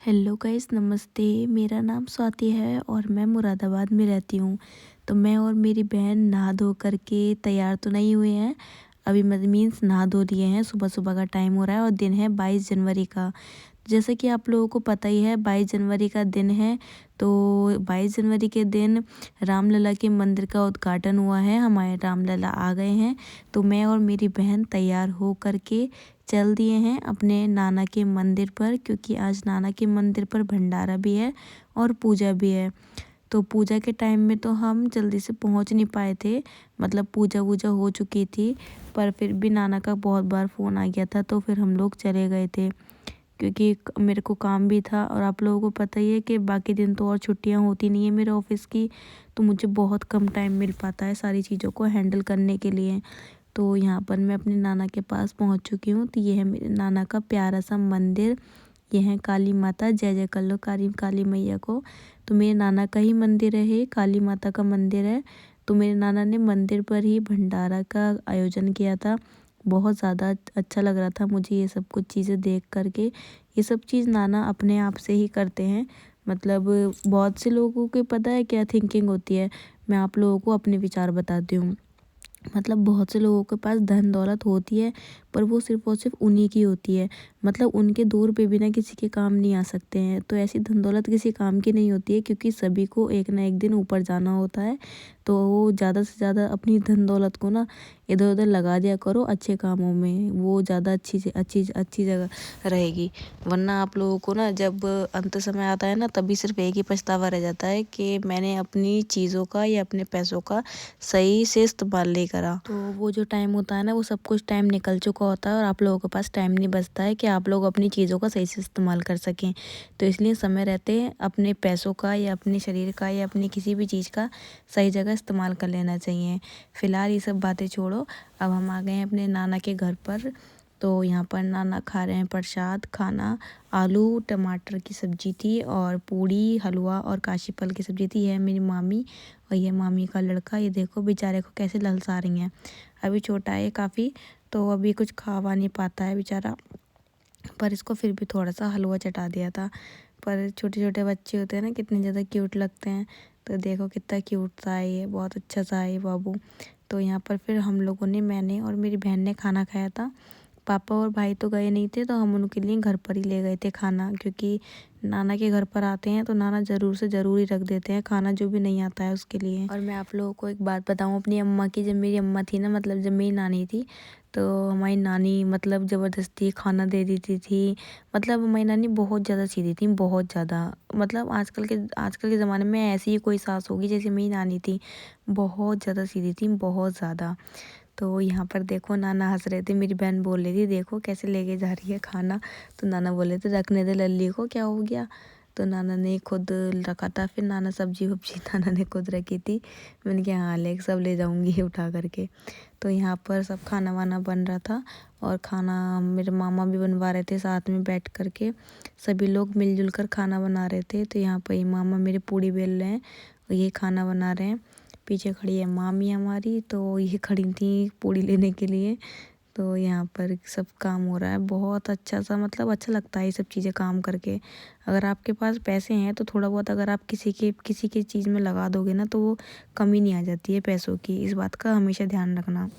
Hello guys, नमस्ते। मेरा नाम स्वाति है और मैं मुरादाबाद में रहती हूँ। तो मैं और मेरी बहन नहा धो करके तैयार तो नहीं हुए हैं अभी, मीन्स नहा धो लिए हैं। सुबह सुबह का टाइम हो रहा है और दिन है 22 जनवरी का। जैसे कि आप लोगों को पता ही है 22 जनवरी का दिन है। तो 22 जनवरी के दिन रामलला के मंदिर का उद्घाटन हुआ है। हमारे रामलला आ गए हैं। तो मैं और मेरी बहन तैयार हो करके चल दिए हैं अपने नाना के मंदिर पर, क्योंकि आज नाना के मंदिर पर भंडारा भी है और पूजा भी है। तो पूजा के टाइम में तो हम जल्दी से पहुंच नहीं पाए थे, मतलब पूजा वूजा हो चुकी थी। पर फिर भी नाना का बहुत बार फ़ोन आ गया था तो फिर हम लोग चले गए थे, क्योंकि मेरे को काम भी था। और आप लोगों को पता ही है कि बाकी दिन तो और छुट्टियां होती नहीं है मेरे ऑफिस की, तो मुझे बहुत कम टाइम मिल पाता है सारी चीज़ों को हैंडल करने के लिए। तो यहाँ पर मैं अपने नाना के पास पहुँच चुकी हूँ। तो ये है मेरे नाना का प्यारा सा मंदिर। ये है काली माता, जय जय कर लो काली काली मैया को। तो मेरे नाना का ही मंदिर है, ये काली माता का मंदिर है। तो मेरे नाना ने मंदिर पर ही भंडारा का आयोजन किया था। बहुत ज़्यादा अच्छा लग रहा था मुझे ये सब कुछ चीज़ें देख करके। ये सब चीज़ नाना अपने आप से ही करते हैं। मतलब बहुत से लोगों को पता है क्या थिंकिंग होती है। मैं आप लोगों को अपने विचार बताती हूँ। मतलब बहुत से लोगों के पास धन दौलत होती है, पर वो सिर्फ़ और सिर्फ उन्हीं की होती है। मतलब उनके 2 रुपए बिना किसी के काम नहीं आ सकते हैं। तो ऐसी धन दौलत किसी काम की नहीं होती है, क्योंकि सभी को एक ना एक दिन ऊपर जाना होता है। तो वो ज़्यादा से ज़्यादा अपनी धन दौलत को ना इधर-उधर लगा दिया करो अच्छे कामों में, वो ज़्यादा अच्छी जगह रहेगी। वरना आप लोगों को ना जब अंत समय आता है ना, तभी सिर्फ एक ही पछतावा रह जाता है कि मैंने अपनी चीज़ों का या अपने पैसों का सही से इस्तेमाल नहीं करा। तो वो जो टाइम होता है ना, वो सब कुछ टाइम निकल चुका होता है और आप लोगों के पास टाइम नहीं बचता है कि आप लोग अपनी चीज़ों का सही से इस्तेमाल कर सकें। तो इसलिए समय रहते अपने पैसों का या अपने शरीर का या अपनी किसी भी चीज़ का सही जगह इस्तेमाल कर लेना चाहिए। फ़िलहाल ये सब बातें छोड़ो, अब हम आ गए हैं अपने नाना के घर पर। तो यहाँ पर नाना खा रहे हैं प्रसाद खाना। आलू टमाटर की सब्ज़ी थी और पूड़ी हलवा और काशी फल की सब्ज़ी थी। है मेरी मामी और ये मामी का लड़का। ये देखो बेचारे को कैसे ललचा रही हैं। अभी छोटा है काफ़ी, तो अभी कुछ खा वा नहीं पाता है बेचारा, पर इसको फिर भी थोड़ा सा हलवा चटा दिया था। पर छोटे छोटे बच्चे होते हैं ना, कितने ज़्यादा क्यूट लगते हैं। तो देखो कितना क्यूट सा है ये, बहुत अच्छा सा है ये बाबू। तो यहाँ पर फिर हम लोगों ने, मैंने और मेरी बहन ने खाना खाया था। पापा और भाई तो गए नहीं थे, तो हम उनके लिए घर पर ही ले गए थे खाना, क्योंकि नाना के घर पर आते हैं तो नाना ज़रूर से ज़रूर ही रख देते हैं खाना, जो भी नहीं आता है उसके लिए। और मैं आप लोगों को एक बात बताऊं अपनी अम्मा की। जब मेरी अम्मा थी ना, मतलब जब मेरी नानी थी, तो हमारी नानी मतलब ज़बरदस्ती खाना दे देती थी। मतलब हमारी नानी बहुत ज़्यादा सीधी थी, बहुत ज़्यादा। मतलब आजकल के ज़माने में ऐसी ही कोई सास होगी जैसे मेरी नानी थी। बहुत ज़्यादा सीधी थी, बहुत ज़्यादा। तो यहाँ पर देखो नाना हंस रहे थे, मेरी बहन बोल रही थी देखो कैसे लेके जा रही है खाना। तो नाना बोले थे रखने दे लल्ली को, क्या हो गया। तो नाना ने खुद रखा था। फिर नाना सब्जी वब्जी नाना ने खुद रखी थी। मैंने कहा हाँ ले सब ले जाऊँगी उठा करके। तो यहाँ पर सब खाना वाना बन रहा था और खाना मेरे मामा भी बनवा रहे थे साथ में बैठ करके। सभी लोग मिलजुल कर खाना बना रहे थे। तो यहाँ पर ये मामा मेरे पूड़ी बेल रहे हैं और ये खाना बना रहे हैं। पीछे खड़ी है मामी हमारी, तो ये खड़ी थी पूड़ी लेने के लिए। तो यहाँ पर सब काम हो रहा है बहुत अच्छा सा, मतलब अच्छा लगता है ये सब चीज़ें काम करके। अगर आपके पास पैसे हैं तो थोड़ा बहुत अगर आप किसी की चीज़ में लगा दोगे ना, तो वो कमी नहीं आ जाती है पैसों की। इस बात का हमेशा ध्यान रखना।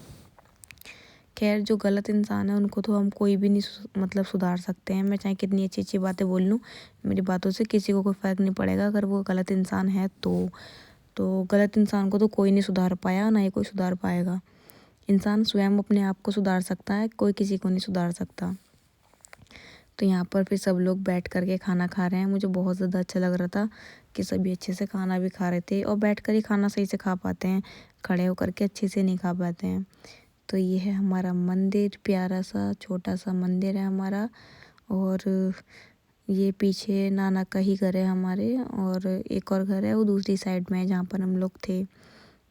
खैर जो गलत इंसान है उनको तो हम कोई भी नहीं मतलब सुधार सकते हैं। मैं चाहे कितनी अच्छी अच्छी बातें बोल लूँ, मेरी बातों से किसी को कोई फ़र्क नहीं पड़ेगा अगर वो गलत इंसान है तो गलत इंसान को तो कोई नहीं सुधार पाया, ना ही कोई सुधार पाएगा। इंसान स्वयं अपने आप को सुधार सकता है, कोई किसी को नहीं सुधार सकता। तो यहाँ पर फिर सब लोग बैठ कर के खाना खा रहे हैं। मुझे बहुत ज़्यादा अच्छा लग रहा था कि सभी अच्छे से खाना भी खा रहे थे, और बैठ कर ही खाना सही से खा पाते हैं, खड़े होकर के अच्छे से नहीं खा पाते हैं। तो ये है हमारा मंदिर, प्यारा सा छोटा सा मंदिर है हमारा। और ये पीछे नाना का ही घर है हमारे, और एक और घर है वो दूसरी साइड में है जहाँ पर हम लोग थे।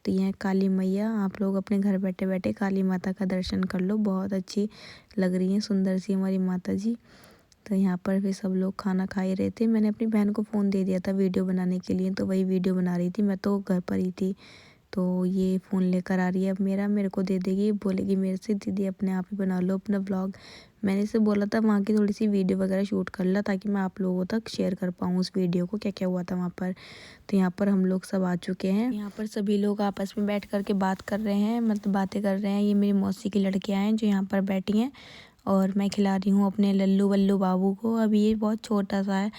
तो ये है काली मैया। आप लोग अपने घर बैठे बैठे काली माता का दर्शन कर लो, बहुत अच्छी लग रही है, सुंदर सी हमारी माता जी। तो यहाँ पर भी सब लोग खाना खा ही रहे थे। मैंने अपनी बहन को फ़ोन दे दिया था वीडियो बनाने के लिए, तो वही वीडियो बना रही थी। मैं तो घर पर ही थी, तो ये फ़ोन लेकर आ रही है अब मेरे को दे देगी, बोलेगी मेरे से दीदी अपने आप ही बना लो अपना व्लॉग। मैंने इसे बोला था वहाँ की थोड़ी सी वीडियो वगैरह शूट कर ला, ताकि मैं आप लोगों तक शेयर कर पाऊँ उस वीडियो को, क्या क्या हुआ था वहाँ पर। तो यहाँ पर हम लोग सब आ चुके हैं। यहाँ पर सभी लोग आपस में बैठ कर के बात कर रहे हैं, मतलब बातें कर रहे हैं। ये मेरी मौसी की लड़कियाँ हैं जो यहाँ पर बैठी हैं, और मैं खिला रही हूँ अपने लल्लू वल्लू बाबू को। अभी ये बहुत छोटा सा है,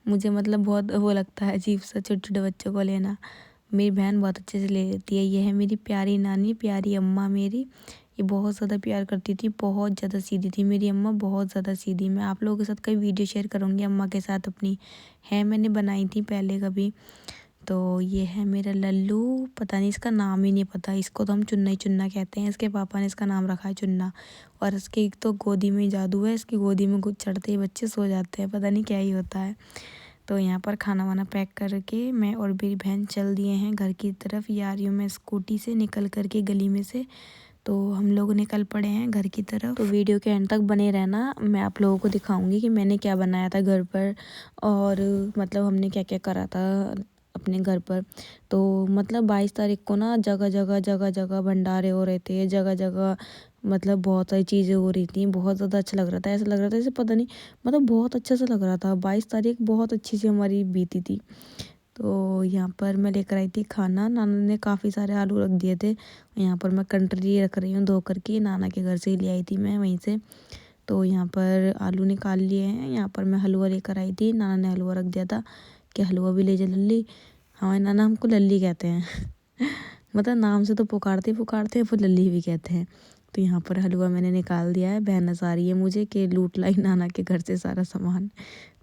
मुझे मतलब बहुत वो लगता है अजीब सा छोटे छोटे बच्चों को लेना। मेरी बहन बहुत अच्छे से ले लेती है। ये है मेरी प्यारी नानी, प्यारी अम्मा मेरी। ये बहुत ज़्यादा प्यार करती थी, बहुत ज़्यादा सीधी थी मेरी अम्मा, बहुत ज़्यादा सीधी। मैं आप लोगों के साथ कई वीडियो शेयर करूँगी अम्मा के साथ अपनी, है मैंने बनाई थी पहले कभी। तो ये है मेरा लल्लू, पता नहीं इसका नाम ही नहीं पता, इसको तो हम चुन्ना ही चुन्ना कहते हैं। इसके पापा ने इसका नाम रखा है चुन्ना। और इसके एक तो गोदी में ही जादू है, इसकी गोदी में कुछ चढ़ते ही बच्चे सो जाते हैं, पता नहीं क्या ही होता है। तो यहाँ पर खाना वाना पैक करके मैं और मेरी बहन चल दिए हैं घर की तरफ। ये आ रही हूँ मैं स्कूटी से निकल करके गली में से। तो हम लोग निकल पड़े हैं घर की तरफ। तो वीडियो के एंड तक बने रहना, मैं आप लोगों को दिखाऊंगी कि मैंने क्या बनाया था घर पर, और मतलब हमने क्या क्या करा था अपने घर पर। तो मतलब 22 तारीख को ना जगह जगह भंडारे हो रहे थे, जगह जगह मतलब बहुत सारी चीज़ें हो रही थी। बहुत ज़्यादा अच्छा लग रहा था, ऐसा लग रहा था जैसे पता नहीं, मतलब बहुत अच्छा सा लग रहा था। 22 तारीख बहुत अच्छी सी हमारी बीती थी। तो यहाँ पर मैं लेकर आई थी खाना, नाना ने काफ़ी सारे आलू रख दिए थे। यहाँ पर मैं कंटरी रख रही हूँ धो करके, नाना के घर से ही ले आई थी मैं वहीं से। तो यहाँ पर आलू निकाल लिए हैं। यहाँ पर मैं हलवा लेकर आई थी, नाना ने हलवा रख दिया था कि हलवा भी ले जा लल्ली। हमारे नाना हमको लल्ली कहते हैं मतलब नाम से तो पुकारते पुकारते हैं, फिर लल्ली भी कहते हैं। तो यहाँ पर हलवा मैंने निकाल दिया है। बहन हंसा रही है मुझे कि लूट लाई नाना के घर से सारा सामान।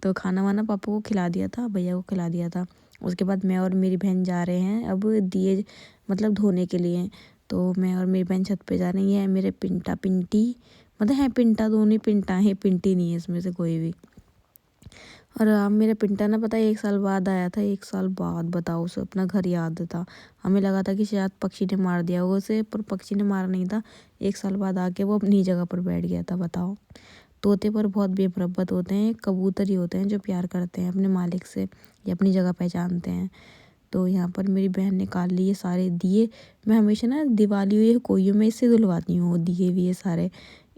तो खाना वाना पापा को खिला दिया था, भैया को खिला दिया था। उसके बाद मैं और मेरी बहन जा रहे हैं अब दिए मतलब धोने के लिए। तो मैं और मेरी बहन छत पे जा रही है। मेरे पिंटा पिंटी मतलब है पिंटा, दोनों पिंटा है, पिंटी नहीं है इसमें से कोई भी। और अब मेरा पिंटा ना पता है 1 साल बाद आया था, 1 साल बाद, बताओ उसे अपना घर याद था। हमें लगा था कि शायद पक्षी ने मार दिया होगा उसे, पर पक्षी ने मारा नहीं था। 1 साल बाद आके वो अपनी जगह पर बैठ गया था, बताओ। तोते पर बहुत बेमुरब्बत होते हैं, कबूतर ही होते हैं जो प्यार करते हैं अपने मालिक से या अपनी जगह पहचानते हैं। तो यहाँ पर मेरी बहन निकाल ली ये सारे दिए। मैं हमेशा ना दिवाली हुई कोई में इससे धुलवाती हूँ दिए भी, ये सारे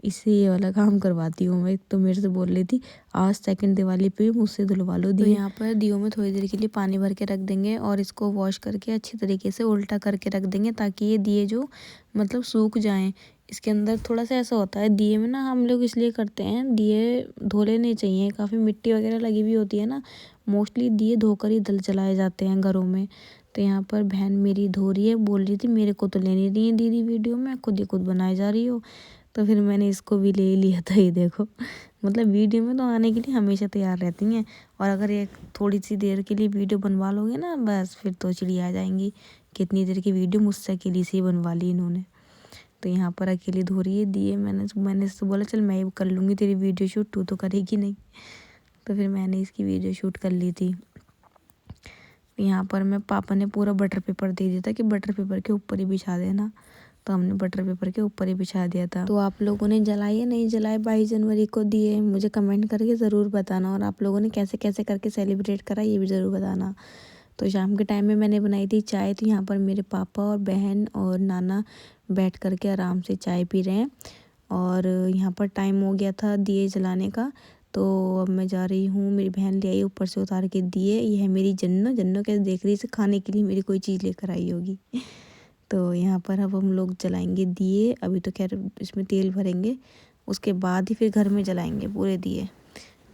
इससे ये वाला काम करवाती हूँ मैं। तो मेरे से बोल रही थी आज सेकंड दिवाली पे मुझसे धुलवा लो दिए। तो यहाँ पर दियों में थोड़ी देर के लिए पानी भर के रख देंगे और इसको वॉश करके अच्छी तरीके से उल्टा करके रख देंगे, ताकि ये दिए जो मतलब सूख जाएं। इसके अंदर थोड़ा सा ऐसा होता है दिए में ना, हम लोग इसलिए करते हैं, दिए धो लेने चाहिए, काफ़ी मिट्टी वगैरह लगी हुई होती है ना, मोस्टली दिए धोकर ही जलाए जाते हैं घरों में। तो यहाँ पर बहन मेरी धो रही है, बोल रही थी मेरे को तो लेनी नहीं है दीदी वीडियो में, खुद ही खुद बनाए जा रही हो। तो फिर मैंने इसको भी ले लिया था, ये देखो मतलब वीडियो में तो आने के लिए हमेशा तैयार रहती हैं। और अगर एक थोड़ी सी देर के लिए वीडियो बनवा लोगे ना, बस फिर तो चिड़िया आ जाएंगी। कितनी देर की वीडियो मुझसे अकेली से ही बनवा ली इन्होंने। तो यहाँ पर अकेली धो रही है दिए। मैंने इससे बोला चल मैं ही कर लूँगी तेरी वीडियो शूट, तू तो करेगी नहीं। तो फिर मैंने इसकी वीडियो शूट कर ली थी। यहाँ पर मैं पापा ने पूरा बटर पेपर दे दिया था कि बटर पेपर के ऊपर ही बिछा देना। तो हमने बटर पेपर के ऊपर ही बिछा दिया था। तो आप लोगों ने जलाए या नहीं जलाए 22 जनवरी को दिए, मुझे कमेंट करके ज़रूर बताना। और आप लोगों ने कैसे कैसे करके सेलिब्रेट करा ये भी ज़रूर बताना। तो शाम के टाइम में मैंने बनाई थी चाय। तो यहाँ पर मेरे पापा और बहन और नाना बैठ कर के आराम से चाय पी रहे हैं। और यहाँ पर टाइम हो गया था दिए जलाने का। तो अब मैं जा रही हूँ, मेरी बहन ले आई ऊपर से उतार के दिए। ये है मेरी जन्नो, जन्नो कैसे देख रही है, इसे खाने के लिए मेरी कोई चीज़ लेकर आई होगी। तो यहाँ पर अब हम लोग जलाएंगे दिए। अभी तो खैर इसमें तेल भरेंगे, उसके बाद ही फिर घर में जलाएंगे पूरे दिए।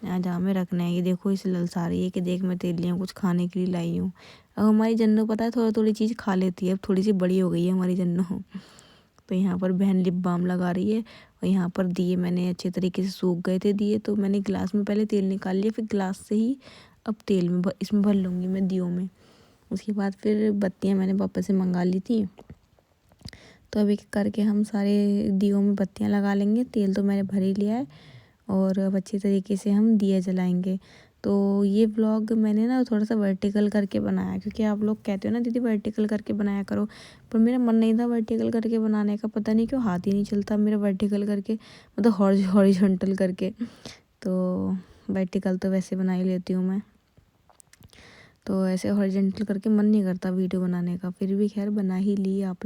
यहाँ जहाँ में रखना है, ये देखो इसे ललसा रही है कि देख मैं तेल लिया कुछ खाने के लिए लाई हूँ। अब हमारी जन्नो पता है थोड़ी थोड़ी चीज़ खा लेती है, अब थोड़ी सी बड़ी हो गई है हमारी जन्नो। तो यहाँ पर बहन लिप बाम लगा रही है। और यहाँ पर दिए मैंने अच्छे तरीके से सूख गए थे दिए, तो मैंने गिलास में पहले तेल निकाल लिया, फिर गिलास से ही अब तेल में इसमें भर लूँगी मैं दियों में। उसके बाद फिर बत्तियाँ मैंने पापा से मंगा ली थी। तो अभी करके हम सारे दियों में बत्तियाँ लगा लेंगे। तेल तो मैंने भर ही लिया है और अब अच्छी तरीके से हम दिए जलाएंगे। तो ये व्लॉग मैंने ना थोड़ा सा वर्टिकल करके बनाया, क्योंकि आप लोग कहते हो ना दीदी वर्टिकल करके बनाया करो, पर मेरा मन नहीं था वर्टिकल करके बनाने का। पता नहीं क्यों हाथ ही नहीं चलता मेरा वर्टिकल करके, मतलब हॉरिजॉन्टल करके। तो वर्टिकल तो वैसे बना ही लेती हूँ मैं। तो ऐसे हॉरिजॉन्टल करके मन नहीं करता वीडियो बनाने का, फिर भी खैर बना ही ली आप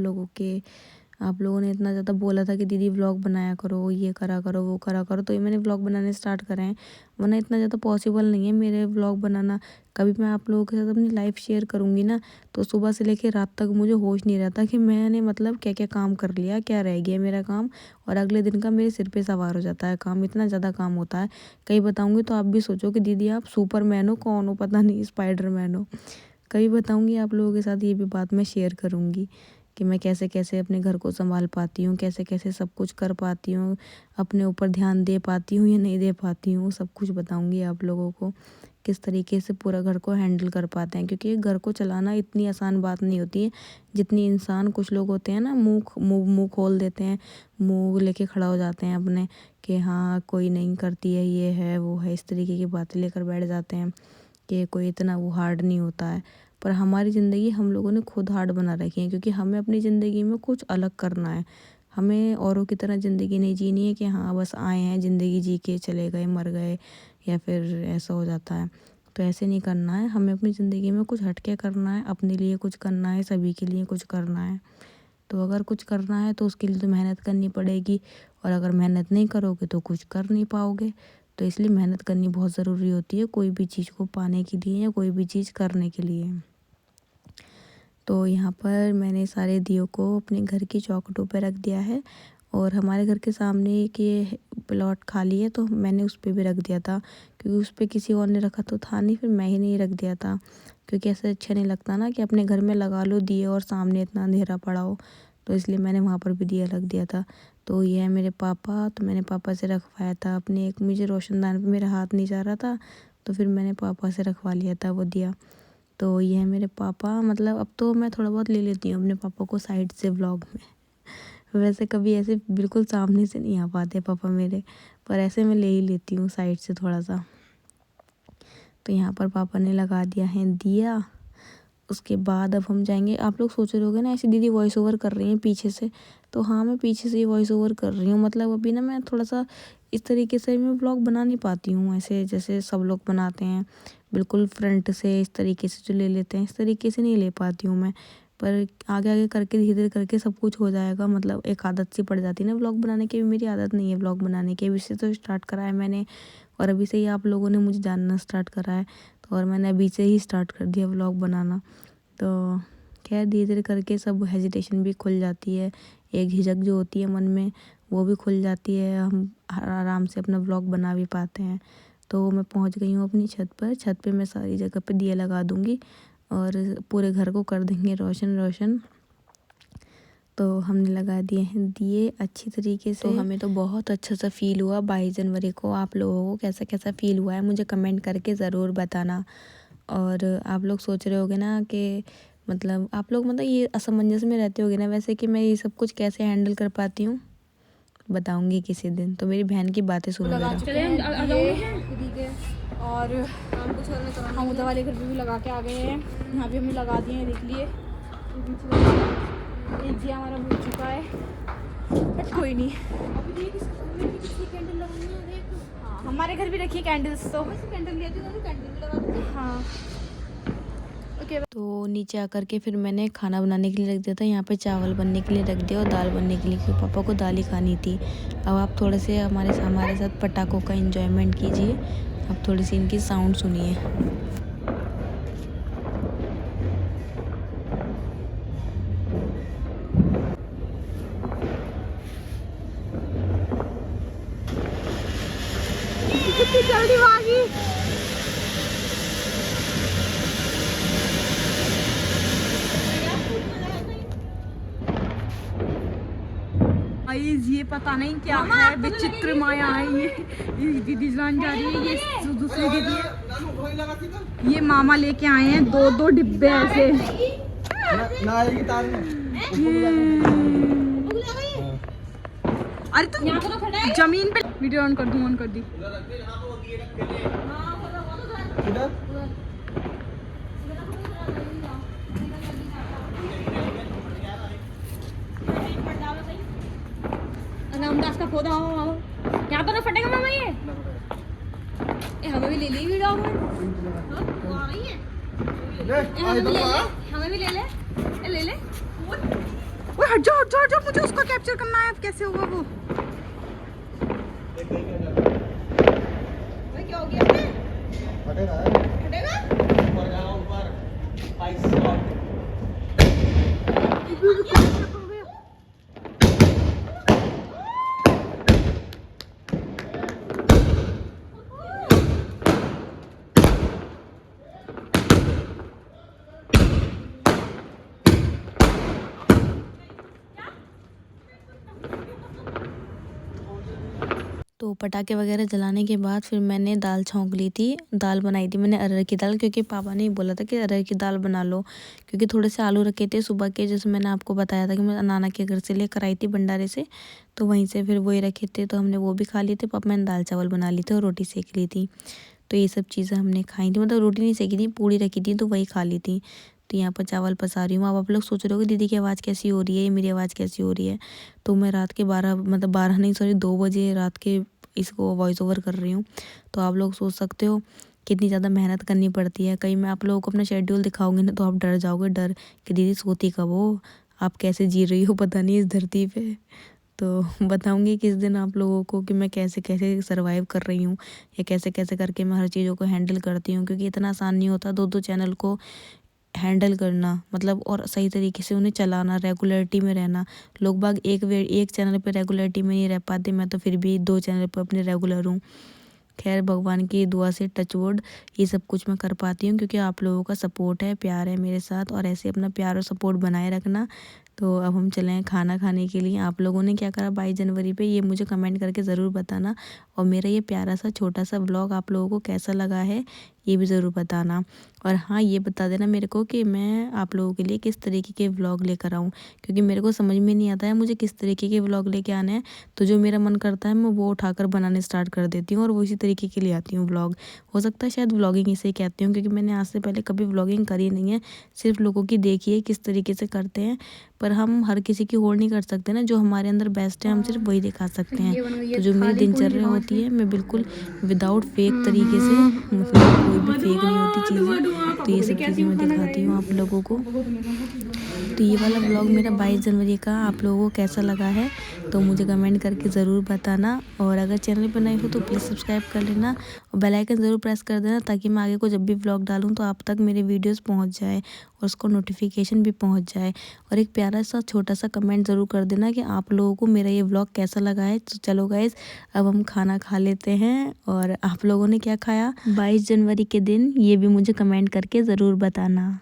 लोगों ने इतना ज़्यादा बोला था कि दीदी व्लॉग बनाया करो, ये करा करो, वो करा करो, तो ये मैंने व्लॉग बनाने स्टार्ट करे हैं। वरना इतना ज़्यादा पॉसिबल नहीं है मेरे व्लॉग बनाना। कभी मैं आप लोगों के साथ अपनी लाइफ शेयर करूँगी ना, तो सुबह से लेकर रात तक मुझे होश नहीं रहता कि मैंने मतलब क्या क्या काम कर लिया, क्या रह गया मेरा काम, और अगले दिन का मेरे सिर पे सवार हो जाता है काम, इतना ज़्यादा काम होता है। कहीं बताऊँगी तो आप भी सोचो कि दीदी आप सुपरमैन हो, कौन हो पता नहीं, स्पाइडरमैन हो। कभी बताऊँगी आप लोगों के साथ, ये भी बात मैं शेयर करूँगी कि मैं कैसे कैसे अपने घर को संभाल पाती हूँ, कैसे कैसे सब कुछ कर पाती हूँ, अपने ऊपर ध्यान दे पाती हूँ या नहीं दे पाती हूँ, सब कुछ बताऊँगी आप लोगों को, किस तरीके से पूरा घर को हैंडल कर पाते हैं। क्योंकि घर को चलाना इतनी आसान बात नहीं होती है जितनी इंसान, कुछ लोग होते हैं ना मुँह खोल देते हैं, मुँह लेके खड़ा हो जाते हैं अपने कि हाँ कोई नहीं करती है, ये है वो है, इस तरीके की बातें लेकर बैठ जाते हैं कि कोई इतना वो हार्ड नहीं होता है। पर हमारी ज़िंदगी हम लोगों ने खुद हार्ड बना रखी है, क्योंकि हमें अपनी ज़िंदगी में कुछ अलग करना है। हमें औरों की तरह ज़िंदगी नहीं जीनी है कि हाँ बस आए हैं ज़िंदगी जी के चले गए, मर गए, या फिर ऐसा हो जाता है। तो ऐसे नहीं करना है, हमें अपनी ज़िंदगी में कुछ हट के करना है, अपने लिए कुछ करना है, सभी के लिए कुछ करना है। तो अगर कुछ करना है तो उसके लिए तो मेहनत करनी पड़ेगी, और अगर मेहनत नहीं करोगे तो कुछ कर नहीं पाओगे। तो इसलिए मेहनत करनी बहुत ज़रूरी होती है कोई भी चीज़ को पाने के लिए या कोई भी चीज़ करने के लिए। तो यहाँ पर मैंने सारे दियों को अपने घर की चौखटों पर रख दिया है, और हमारे घर के सामने एक ये प्लॉट खाली है तो मैंने उस पर भी रख दिया था, क्योंकि उस पर किसी और ने रखा तो था नहीं, फिर मैं ही नहीं रख दिया था, क्योंकि ऐसे अच्छा नहीं लगता ना कि अपने घर में लगा लो दिए और सामने इतना अंधेरा पड़ा हो। तो इसलिए मैंने वहाँ पर भी दिया रख दिया था। तो ये है मेरे पापा, तो मैंने पापा से रखवाया था अपने एक, मुझे रोशनदान पे मेरा हाथ नहीं जा रहा था, तो फिर मैंने पापा से रखवा लिया था वो दिया। तो ये है मेरे पापा, मतलब अब तो मैं थोड़ा बहुत ले लेती हूँ अपने पापा को साइड से व्लॉग में। वैसे कभी ऐसे बिल्कुल सामने से नहीं आ पाते पापा मेरे, पर ऐसे मैं ले ही लेती हूँ साइड से थोड़ा सा। तो यहाँ पर पापा ने लगा दिया है दिया। उसके बाद अब हम जाएंगे। आप लोग सोच रहे होगे ना ऐसी दीदी वॉइस ओवर कर रही हैं पीछे से, तो हाँ मैं पीछे से ही वॉइस ओवर कर रही हूँ। मतलब अभी ना मैं थोड़ा सा इस तरीके से मैं ब्लॉग बना नहीं पाती हूँ ऐसे जैसे सब लोग बनाते हैं, बिल्कुल फ्रंट से इस तरीके से जो ले लेते हैं, इस तरीके से नहीं ले पाती हूँ मैं। पर आगे आगे करके धीरे धीरे करके सब कुछ हो जाएगा। मतलब एक आदत सी पड़ जाती है ना ब्लॉग बनाने की, भी मेरी आदत नहीं है ब्लॉग बनाने की, अभी से तो स्टार्ट करा है मैंने, और अभी से ही आप लोगों ने मुझे जानना स्टार्ट करा है, तो और मैंने अभी से ही स्टार्ट कर दिया व्लॉग बनाना। तो खैर धीरे धीरे करके सब हेजिटेशन भी खुल जाती है, एक झिझक जो होती है मन में वो भी खुल जाती है, हम आराम से अपना व्लॉग बना भी पाते हैं। तो मैं पहुंच गई हूँ अपनी छत पर। छत पे मैं सारी जगह पे दिया लगा दूँगी और पूरे घर को कर देंगे रोशन रोशन। तो हमने लगा दिए हैं दिए अच्छी तरीके से। तो हमें तो बहुत अच्छा सा फील हुआ 22 जनवरी को। आप लोगों को कैसा कैसा फील हुआ है मुझे कमेंट करके ज़रूर बताना। और आप लोग सोच रहे होगे ना कि मतलब आप लोग मतलब ये असमंजस में रहते होगे ना वैसे कि मैं ये सब कुछ कैसे हैंडल कर पाती हूँ, बताऊँगी किसी दिन। तो मेरी बहन की बातें सुनो ज़रा। और हम उधर वाले घर पे भी लगा के आ गए हैं, यहाँ भी हमने लगा दिए हैं, देख लिए। एक दिया हमारा बुझ चुका है बट कोई नहीं। हाँ हमारे घर भी रखी कैंडल्स, तो कैंडल हाँ ओके। तो नीचे आकर के फिर मैंने खाना बनाने के लिए रख दिया था, यहाँ पे चावल बनने के लिए रख दिया और दाल बनने के लिए, क्योंकि पापा को दाल ही खानी थी। अब आप थोड़े से हमारे साथ पटाखों का एंजॉयमेंट कीजिए। अब थोड़ी सी इनकी साउंड सुनिए। कितनी जल्दी भागी। ये पता नहीं क्या है, विचित्र माया है ये दीदी जान जा रही है, ये दूसरी दीदी है। ये मामा लेके आए हैं 2-2 डिब्बे ऐसे। अरे तुम जमीन पे वीडियो ऑन कर दी। रामदास का पौधा यहाँ पर तो फटेगा मामा ये हमें भी ले ली वीडियो आ रही है। हमें भी ले ले, ले ले। ओए हट जाओ, मुझे उसका कैप्चर करना है। कैसे होगा वो? क्या हो गया? हटेगा? ऊपर जाओ, ऊपर। तो पटाखे वगैरह जलाने के बाद फिर मैंने दाल छौंक ली थी। दाल बनाई थी मैंने अरहर की दाल, क्योंकि पापा ने बोला था कि अरहर की दाल बना लो, क्योंकि थोड़े से आलू रखे थे सुबह के, जैसे मैंने आपको बताया था कि मैं नाना के घर से लेकर आई थी भंडारे से, तो वहीं से फिर वही रखे थे, तो हमने वो भी खा लिए थे। पापा मैंने दाल चावल बना ली थी और रोटी सेक ली थी। तो ये सब चीज़ें हमने खाई थी, मतलब रोटी नहीं सेकी थी, पूड़ी रखी थी तो वही खा ली थी। तो यहाँ पर चावल पसा रही हूँ। अब आप लोग सोच रहे हो कि दीदी की आवाज़ कैसी हो रही है, मेरी आवाज़ कैसी हो रही है। तो मैं रात के 12 नहीं सॉरी 2 बजे रात के इसको वॉइस ओवर कर रही हूँ। तो आप लोग सोच सकते हो कितनी ज़्यादा मेहनत करनी पड़ती है। कहीं मैं आप लोगों को अपना शेड्यूल दिखाऊंगी ना तो आप डर जाओगे, डर कि दीदी सोती कब हो, आप कैसे जी रही हो पता नहीं इस धरती पे। तो बताऊंगी किस दिन आप लोगों को कि मैं कैसे कैसे सर्वाइव कर रही हूँ, या कैसे कैसे करके मैं हर चीज़ों को हैंडल करती हूँ, क्योंकि इतना आसान नहीं होता 2-2 चैनल को हैंडल करना, मतलब और सही तरीके से उन्हें चलाना, रेगुलरिटी में रहना। लोग बाग एक चैनल पे रेगुलरिटी में नहीं रह पाते, मैं तो फिर भी 2 चैनल पर अपने रेगुलर हूँ। खैर भगवान की दुआ से टचवुड ये सब कुछ मैं कर पाती हूँ, क्योंकि आप लोगों का सपोर्ट है, प्यार है मेरे साथ, और ऐसे अपना प्यार और सपोर्ट बनाए रखना। तो अब हम चले हैं खाना खाने के लिए। आप लोगों ने क्या करा 22 जनवरी पे, ये मुझे कमेंट करके ज़रूर बताना, और मेरा ये प्यारा सा छोटा सा व्लॉग आप लोगों को कैसा लगा है ये भी ज़रूर बताना। और हाँ, ये बता देना मेरे को कि मैं आप लोगों के लिए किस तरीके के व्लॉग लेकर आऊँ, क्योंकि मेरे को समझ में नहीं आता है मुझे किस तरीके के व्लॉग लेके आने हैं। तो जो मेरा मन करता है मैं वो उठाकर बनाने स्टार्ट कर देती हूँ, और वो इसी तरीके के लिए आती हूँ व्लॉग। हो सकता है शायद व्लॉगिंग इसे कहती हूँ, क्योंकि मैंने आज से पहले कभी व्लॉगिंग करी नहीं है, सिर्फ लोगों की देखी है किस तरीके से करते हैं। पर हम हर किसी की होड़ नहीं कर सकते ना, जो हमारे अंदर बेस्ट है हम सिर्फ वही दिखा सकते हैं। तो जो मेरी दिनचर्या होती है मैं बिल्कुल विदाउट फेक तरीके से, मतलब कोई भी फेक नहीं होती चीज़ें, तो ये सब चीज़ें मैं दिखाती हूँ आप लोगों को। तो ये वाला व्लॉग मेरा 22 जनवरी का आप लोगों को कैसा लगा है तो मुझे कमेंट करके ज़रूर बताना। और अगर चैनल पर नए हो तो प्लीज़ सब्सक्राइब कर लेना, और बेल आइकन ज़रूर प्रेस कर देना, ताकि मैं आगे को जब भी व्लॉग डालूँ तो आप तक मेरे वीडियोस पहुंच जाए और उसको नोटिफिकेशन भी पहुंच जाए। और एक प्यारा सा छोटा सा कमेंट ज़रूर कर देना कि आप लोगों को मेरा ये व्लॉग कैसा लगा है। तो चलो गाइज़, अब हम खाना खा लेते हैं, और आप लोगों ने क्या खाया 22 जनवरी के दिन ये भी मुझे कमेंट करके ज़रूर बताना।